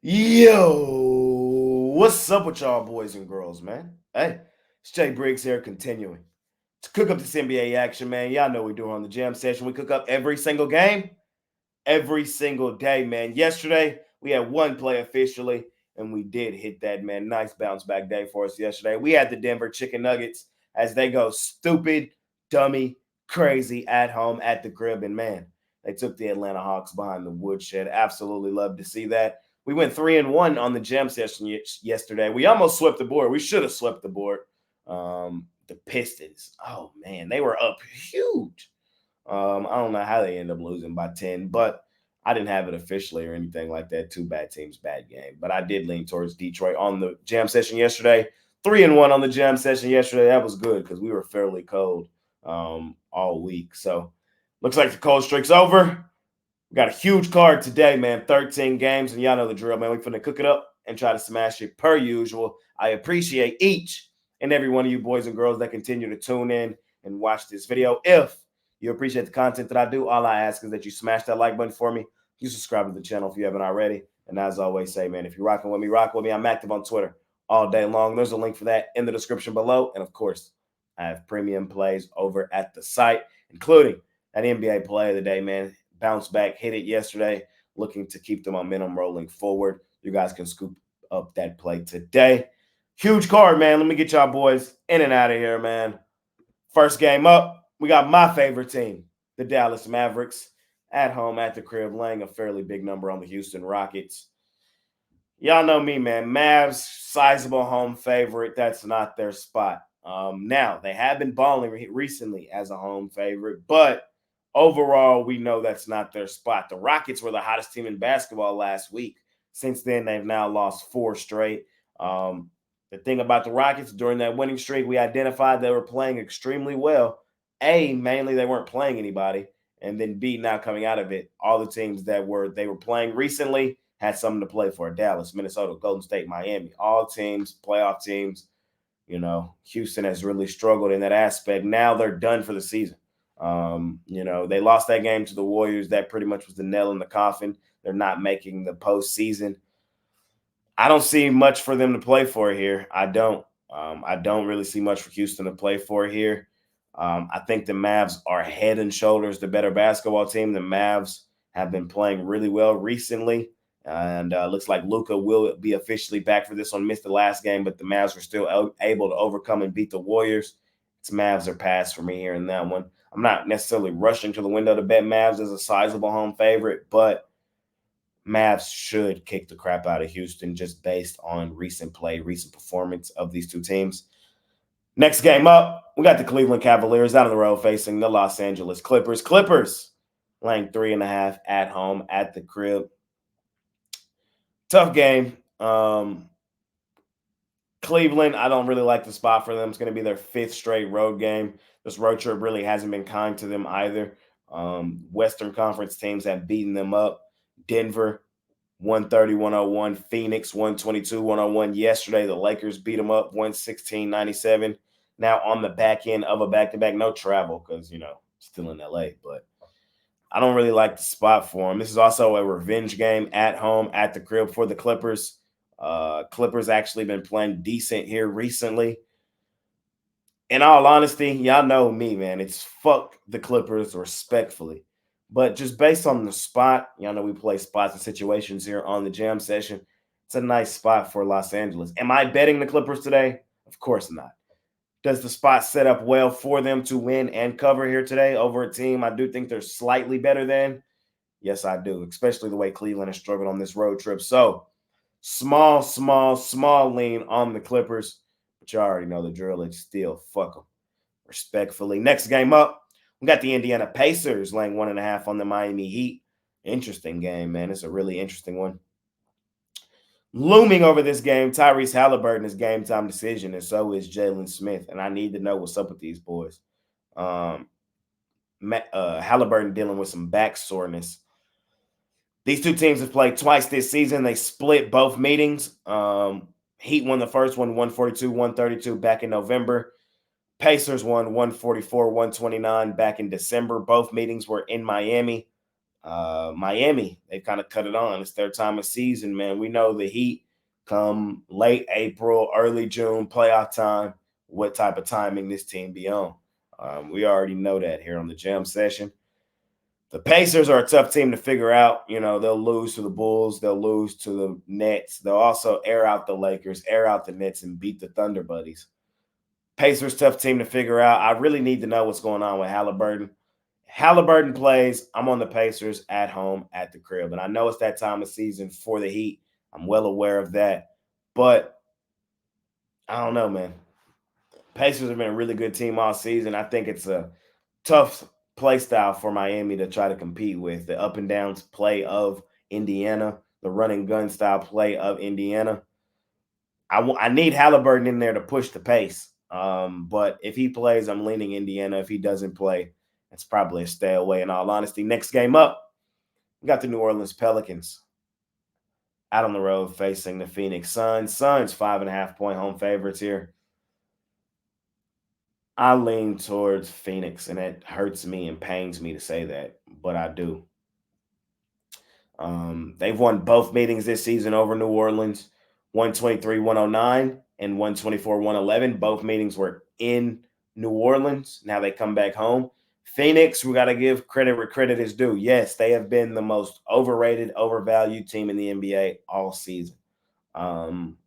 Yo, what's up with y'all boys and girls, man? Hey, it's Jay Briggs here, continuing to cook up this NBA action, man. Y'all know we do on the jam session. We cook up every single game, every single day, man. Yesterday, we had one play officially, and we did hit that, man. Nice bounce back day for us yesterday. We had the Denver Chicken Nuggets as they go stupid, dummy, crazy at home at the crib, and man, they took the Atlanta Hawks behind the woodshed. Absolutely love to see that. We went 3-1 on the jam session yesterday. We almost swept the board. We should have swept the board. The Pistons, oh man, they were up huge. I don't know how they end up losing by 10, but I didn't have it officially or anything like that. Two bad teams, bad game. But I did lean towards Detroit on the jam session yesterday. 3-1 on the jam session yesterday. That was good because we were fairly cold all week. So looks like the cold streak's over. We got a huge card today, man. 13 games, and y'all know the drill, man. We finna cook it up and try to smash it per usual. I appreciate each and every one of you boys and girls that continue to tune in and watch this video. If you appreciate the content that I do, all I ask is that you smash that like button for me. You subscribe to the channel if you haven't already. And as I always say, man, if you're rocking with me, rock with me. I'm active on Twitter all day long. There's a link for that in the description below. And of course, I have premium plays over at the site, including that NBA play of the day, man. Bounce back, hit it yesterday, looking to keep the momentum rolling forward. You guys can scoop up that play today. Huge card, man. Let me get y'all boys in and out of here, man. First game up, we got my favorite team, the Dallas Mavericks, at home at the crib, laying a fairly big number on the Houston Rockets. Y'all know me, man. Mavs, sizable home favorite. That's not their spot. Now, they have been balling recently as a home favorite, but overall, we know that's not their spot. The Rockets were the hottest team in basketball last week. Since then, they've now lost 4 straight. The thing about the Rockets during that winning streak, we identified they were playing extremely well. A, mainly they weren't playing anybody, and then B, now coming out of it, all the teams that they were playing recently had something to play for. Dallas, Minnesota, Golden State, Miami, all teams, playoff teams. Houston has really struggled in that aspect. Now they're done for the season. They lost that game to the Warriors. That pretty much was the nail in the coffin. They're not making the postseason. I don't see much for them to play for here. I don't. I don't really see much for Houston to play for here. I think the Mavs are head and shoulders the better basketball team. The Mavs have been playing really well recently, and looks like Luka will be officially back for this one. Missed the last game, but the Mavs were still able to overcome and beat the Warriors. It's Mavs are pass for me here in that one. I'm not necessarily rushing to the window to bet Mavs as a sizable home favorite, but Mavs should kick the crap out of Houston just based on recent play, recent performance of these two teams. Next game up, we got the Cleveland Cavaliers out on the road facing the Los Angeles Clippers. Clippers laying 3.5 at home at the crib. Tough game. Cleveland, I don't really like the spot for them. It's going to be their 5th straight road game. This road trip really hasn't been kind to them either. Western Conference teams have beaten them up. Denver, 130-101. Phoenix, 122-101. Yesterday, the Lakers beat them up, 116-97. Now on the back end of a back-to-back, no travel because, still in LA. But I don't really like the spot for them. This is also a revenge game at home at the crib for the Clippers. Clippers actually been playing decent here recently. In all honesty, y'all know me, man. It's fuck the Clippers respectfully. But just based on the spot, y'all know we play spots and situations here on the jam session. It's a nice spot for Los Angeles. Am I betting the Clippers today? Of course not. Does the spot set up well for them to win and cover here today over a team I do think they're slightly better than? Yes, I do, especially the way Cleveland has struggled on this road trip. So, small lean on the Clippers, but you already know the drill. It's still fuck them respectfully. Next game up, we got the Indiana Pacers laying 1.5 on the Miami Heat. Interesting game, man. It's a really interesting one. Looming over this game, Tyrese Halliburton is game time decision, and so is Jalen Smith. And I need to know what's up with these boys. Halliburton dealing with some back soreness. These two teams have played twice this season. They split both meetings. Heat won the first one, 142-132 back in November. Pacers won 144-129 back in December. Both meetings were in Miami. Miami, they've kind of cut it on. It's their time of season, man. We know the Heat come late April, early June, playoff time, what type of timing this team be on. We already know that here on the jam session. The Pacers are a tough team to figure out. You know, they'll lose to the Bulls, they'll lose to the Nets. They'll also air out the Lakers, air out the Nets, and beat the Thunder Buddies. Pacers, tough team to figure out. I really need to know what's going on with Halliburton. Halliburton plays. I'm on the Pacers at home at the crib. And I know it's that time of season for the Heat. I'm well aware of that. But I don't know, man. Pacers have been a really good team all season. I think it's a tough play style for Miami to try to compete with. The up and downs play of Indiana, the running gun style play of Indiana. I need Halliburton in there to push the pace. But if he plays, I'm leaning Indiana. If he doesn't play, it's probably a stay away in all honesty. Next game up, we got the New Orleans Pelicans out on the road facing the Phoenix Suns. Suns 5.5 point home favorites here. I lean towards Phoenix, and it hurts me and pains me to say that, but I do. They've won both meetings this season over New Orleans, 123-109 and 124-111. Both meetings were in New Orleans. Now they come back home. Phoenix, we got to give credit where credit is due. Yes, they have been the most overrated, overvalued team in the NBA all season.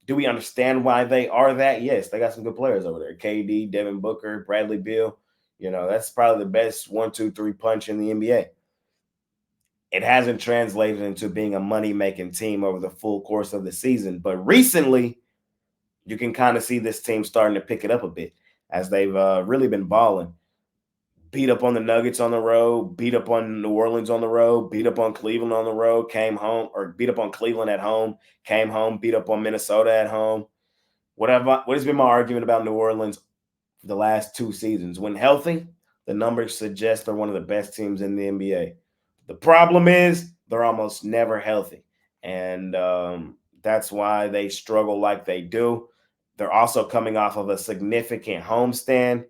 Do we understand why they are that? Yes, they got some good players over there. KD, Devin Booker, Bradley Beal. You know, that's probably the best 1, 2, 3 punch in the NBA. It hasn't translated into being a money-making team over the full course of the season. But recently, you can kind of see this team starting to pick it up a bit as they've really been balling. Beat up on the Nuggets on the road, beat up on New Orleans on the road, beat up on Cleveland on the road, came home, or beat up on Cleveland at home, came home, beat up on Minnesota at home. What has been my argument about New Orleans for the last 2 seasons? When healthy, the numbers suggest they're one of the best teams in the NBA. The problem is they're almost never healthy, and that's why they struggle like they do. They're also coming off of a significant homestand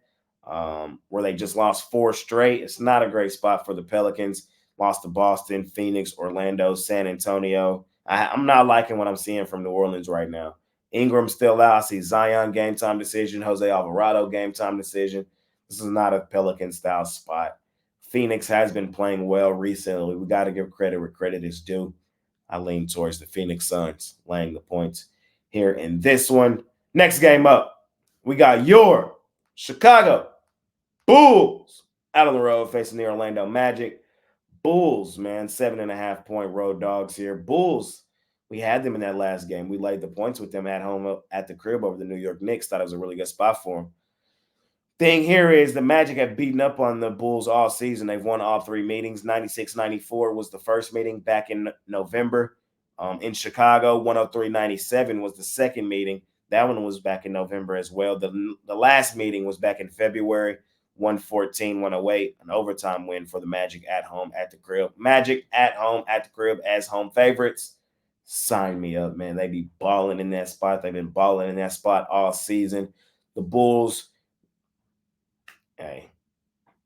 where they just lost 4 straight. It's not a great spot for the Pelicans. Lost to Boston, Phoenix, Orlando, San Antonio. I'm not liking what I'm seeing from New Orleans right now. Ingram's still out. I see Zion game time decision, Jose Alvarado game time decision. This is not a Pelican style spot. Phoenix has been playing well recently. We got to give credit where credit is due. I lean towards the Phoenix Suns laying the points here in this one. Next game up, we got your Chicago Bulls out on the road facing the Orlando Magic. Bulls, man, 7.5 point road dogs here. Bulls, we had them in that last game. We laid the points with them at home at the crib over the New York Knicks. Thought it was a really good spot for them. Thing here is the Magic have beaten up on the Bulls all season. They've won all 3 meetings. 96-94 was the first meeting back in November in Chicago. 103-97 was the second meeting. That one was back in November as well. The last meeting was back in February. 114-108, an overtime win for the Magic at home at the crib. Magic at home at the crib as home favorites. Sign me up, man. They be balling in that spot. They've been balling in that spot all season. The Bulls, hey,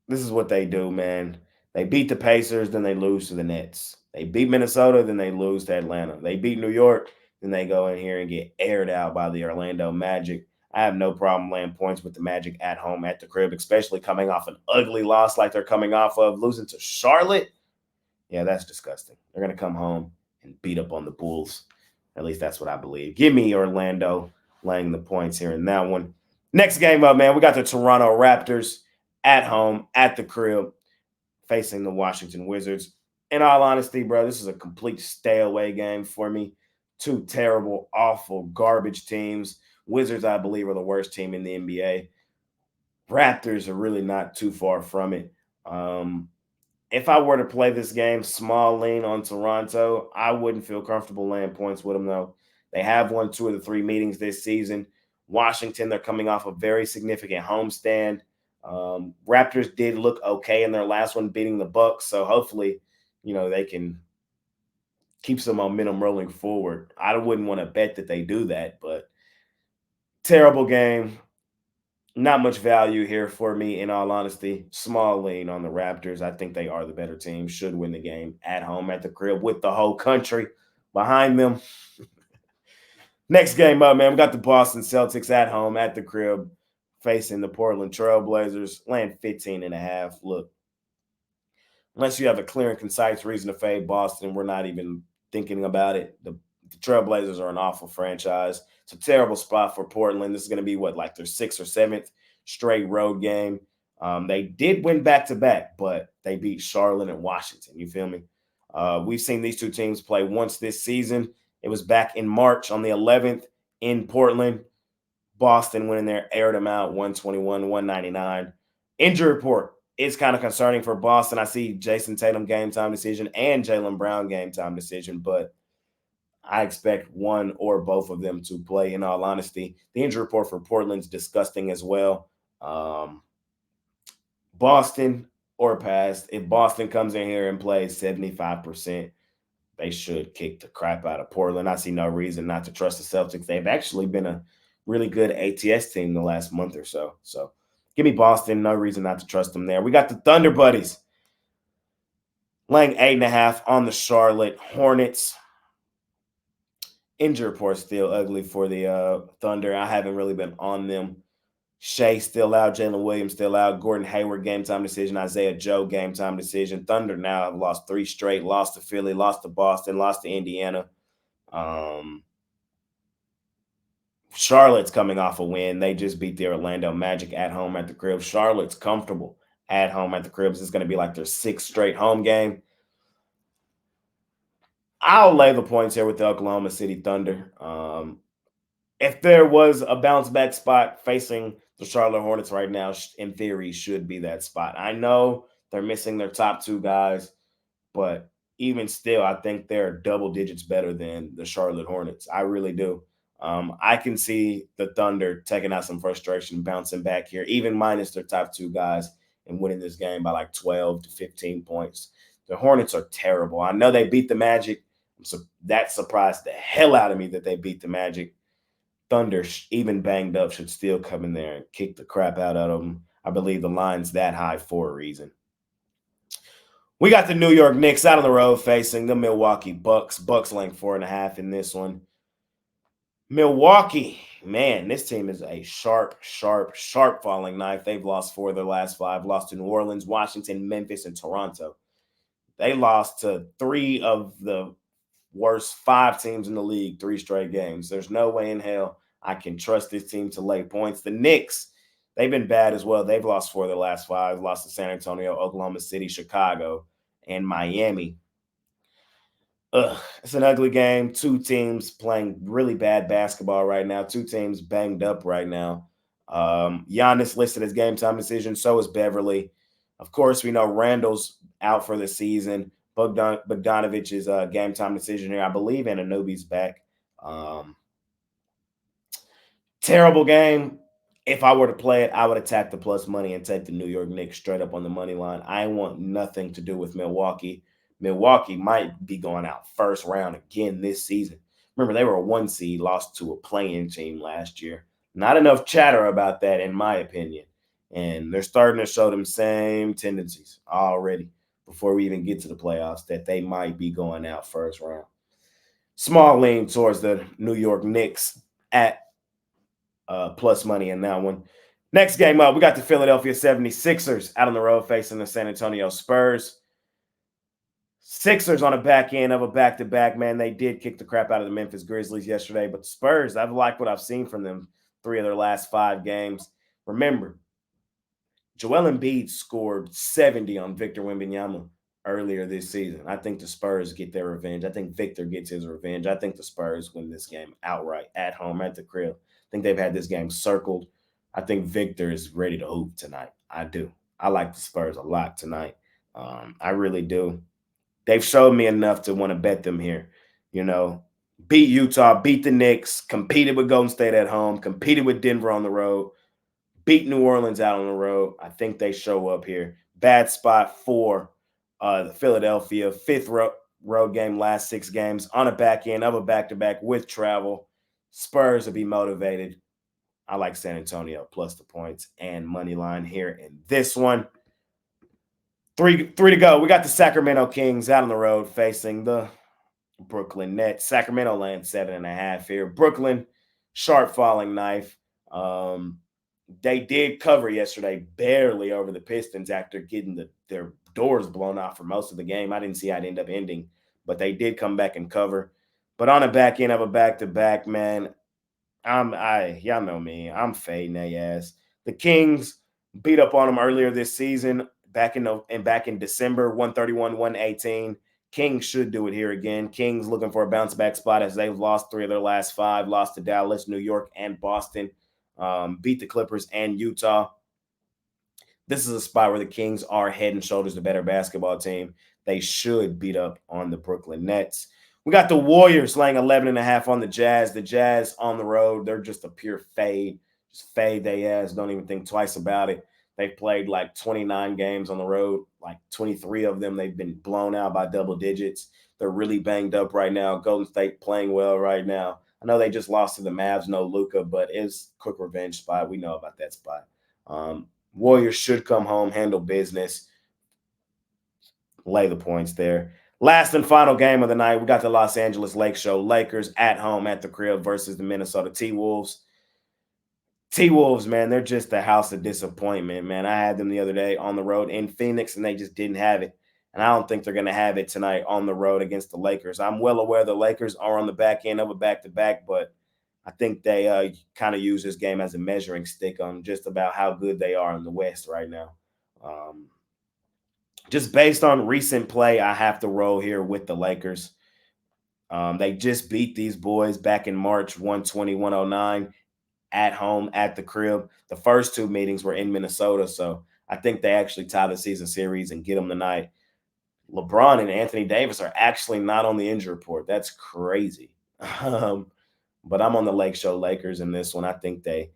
this is what they do, man. They beat the Pacers, then they lose to the Nets. They beat Minnesota, then they lose to Atlanta. They beat New York, then they go in here and get aired out by the Orlando Magic. I have no problem laying points with the Magic at home at the crib, especially coming off an ugly loss like they're coming off of losing to Charlotte. Yeah, that's disgusting. They're going to come home and beat up on the Bulls. At least that's what I believe. Give me Orlando laying the points here in that one. Next game up, man, we got the Toronto Raptors at home at the crib facing the Washington Wizards. In all honesty, bro, this is a complete stay away game for me. Two terrible, awful, garbage teams. Wizards, I believe, are the worst team in the NBA. Raptors are really not too far from it. If I were to play this game, small lean on Toronto, I wouldn't feel comfortable laying points with them, though. They have won 2 of the 3 meetings this season. Washington, they're coming off a very significant homestand. Raptors did look okay in their last one, beating the Bucks. So hopefully, they can keep some momentum rolling forward. I wouldn't want to bet that they do that, but terrible game. Not much value here for me, in all honesty. Small lean on the Raptors. I think they are the better team. Should win the game at home at the crib with the whole country behind them. Next game up, man. We got the Boston Celtics at home at the crib facing the Portland Trailblazers. Laying 15 and a half. Look, unless you have a clear and concise reason to fade Boston, we're not even thinking about it. The Trailblazers are an awful franchise. It's a terrible spot for Portland. This is going to be what, like their sixth or seventh straight road game. They did win back to back, but they beat Charlotte and Washington. You feel me? We've seen these two teams play once this season. It was back in March on the 11th in Portland. Boston went in there, aired them out 121, 199. Injury report is kind of concerning for Boston. I see Jason Tatum game time decision and Jaylen Brown game time decision, but I expect one or both of them to play, in all honesty. The injury report for Portland's disgusting as well. Boston or past. If Boston comes in here and plays 75%, they should kick the crap out of Portland. I see no reason not to trust the Celtics. They've actually been a really good ATS team the last month or so. So give me Boston. No reason not to trust them there. We got the Thunder Buddies laying 8.5 on the Charlotte Hornets. Injury report still ugly for the Thunder. I haven't really been on them. Shea still out, Jalen Williams still out, Gordon Hayward game time decision, Isaiah Joe game time decision. Thunder now have lost 3 straight, lost to Philly, lost to Boston, lost to Indiana. Charlotte's coming off a win. They just beat the Orlando Magic at home at the crib. Charlotte's comfortable at home at the cribs. It's going to be like their 6th straight home game. I'll lay the points here with the Oklahoma City Thunder. If there was a bounce back spot facing the Charlotte Hornets right now, in theory, should be that spot. I know they're missing their top 2 guys, but even still, I think they're double digits better than the Charlotte Hornets. I really do. I can see the Thunder taking out some frustration, bouncing back here, even minus their top 2 guys, and winning this game by like 12 to 15 points. The Hornets are terrible. I know they beat the Magic. So that surprised the hell out of me that they beat the Magic. Thunder, even banged up, should still come in there and kick the crap out of them. I believe the line's that high for a reason. We got the New York Knicks out on the road facing the Milwaukee Bucks. Bucks laying 4.5 in this one. Milwaukee, man, this team is a sharp falling knife. They've lost 4 of their last 5. Lost to New Orleans, Washington, Memphis, and Toronto. They lost to 3 of the worst 5 teams in the league 3 straight games. There's no way in hell I can trust this team to lay points. The Knicks, they've been bad as well. They've lost 4 of their last 5. Lost to San Antonio, Oklahoma City, Chicago, and Miami. It's an ugly game. 2 teams playing really bad basketball right now. 2 teams banged up right now. Giannis listed as game time decision. So is Beverly. Of course, we know Randall's out for the season. Bogdanovich's game time decision here. I believe Anunoby's back. Terrible game. If I were to play it, I would attack the plus money and take the New York Knicks straight up on the money line. I want nothing to do with Milwaukee. Milwaukee might be going out first round again this season. Remember, they were a 1 seed, lost to a play-in team last year. Not enough chatter about that, in my opinion. And they're starting to show them same tendencies already before we even get to the playoffs that they might be going out first round. Small lean towards the New York Knicks at plus money in that one. Next game up, we got the Philadelphia 76ers out on the road facing the San Antonio Spurs. Sixers on the back end of a back-to-back, man. They did kick the crap out of the Memphis Grizzlies yesterday, but the Spurs, I've liked what I've seen from them 3 of their last 5 games. Remember, Joel Embiid scored 70 on Victor Wembanyama earlier this season. I think the Spurs get their revenge. I think Victor gets his revenge. I think the Spurs win this game outright at home at the crib. I think they've had this game circled. I think Victor is ready to hoop tonight. I do. I like the Spurs a lot tonight. I really do. They've showed me enough to want to bet them here. You know, beat Utah, beat the Knicks, competed with Golden State at home, competed with Denver on the road, beat New Orleans out on the road. I think they show up here. Bad spot for the Philadelphia. 5th road game, last 6 games on a back end of a back-to-back with travel. Spurs will be motivated. I like San Antonio plus the points and money line here in this one. Three to go. We got the Sacramento Kings out on the road facing the Brooklyn Nets. Sacramento lands 7.5 here. Brooklyn, sharp falling knife. They did cover yesterday, barely over the Pistons after getting their doors blown off for most of the game. I didn't see how it ended up ending, but they did come back and cover. But on the back end of a back-to-back, man, y'all know me. I'm fading they ass. The Kings beat up on them earlier this season, back in December, 131-118. Kings should do it here again. Kings looking for a bounce back spot as they've lost 3 of their last 5, lost to Dallas, New York, and Boston. Beat the Clippers and Utah. This is a spot where the Kings are head and shoulders the better basketball team. They should beat up on the Brooklyn Nets. We got the Warriors laying 11.5 on the Jazz. The Jazz on the road, they're just a pure fade. Just fade they ass. Don't even think twice about it. They've played like 29 games on the road. Like 23 of them, they've been blown out by double digits. They're really banged up right now. Golden State playing well right now. I know they just lost to the Mavs, no Luka, but it's quick revenge spot. We know about that spot. Warriors should come home, handle business, lay the points there. Last and final game of the night, we got the Los Angeles Lake Show Lakers at home at the crib versus the Minnesota T-Wolves. T-Wolves, man, they're just a house of disappointment, man. I had them the other day on the road in Phoenix, and they just didn't have it. And I don't think they're going to have it tonight on the road against the Lakers. I'm well aware the Lakers are on the back end of a back-to-back, but I think they kind of use this game as a measuring stick on just about how good they are in the West right now. Just based on recent play, I have to roll here with the Lakers. They just beat these boys back in March, 120-109 at home at the crib. The first 2 meetings were in Minnesota, so I think they actually tie the season series and get them tonight. LeBron and Anthony Davis are actually not on the injury report. That's crazy. But I'm on the Lake Show Lakers in this one. I think they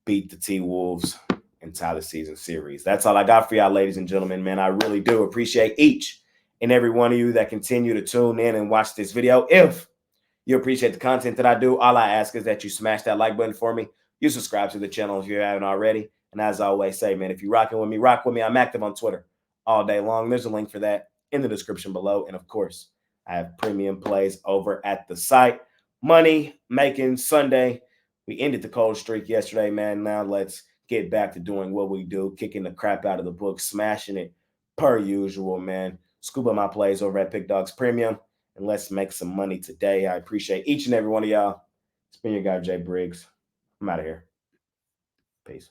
beat the T-Wolves and tie the season series. That's all I got for y'all, ladies and gentlemen, man. I really do appreciate each and every one of you that continue to tune in and watch this video. If you appreciate the content that I do, all I ask is that you smash that like button for me. You subscribe to the channel if you haven't already. And as I always say, man, if you're rocking with me, rock with me. I'm active on Twitter all day long. There's a link for that in the description below. And of course, I have premium plays over at the site. Money making Sunday. We ended the cold streak yesterday, man. Now let's get back to doing what we do, kicking the crap out of the book, smashing it per usual, man. Scoop up my plays over at Pickdawgz Premium, and let's make some money today. I appreciate each and every one of y'all. It's been your guy, Jay Briggs. I'm out of here. Peace.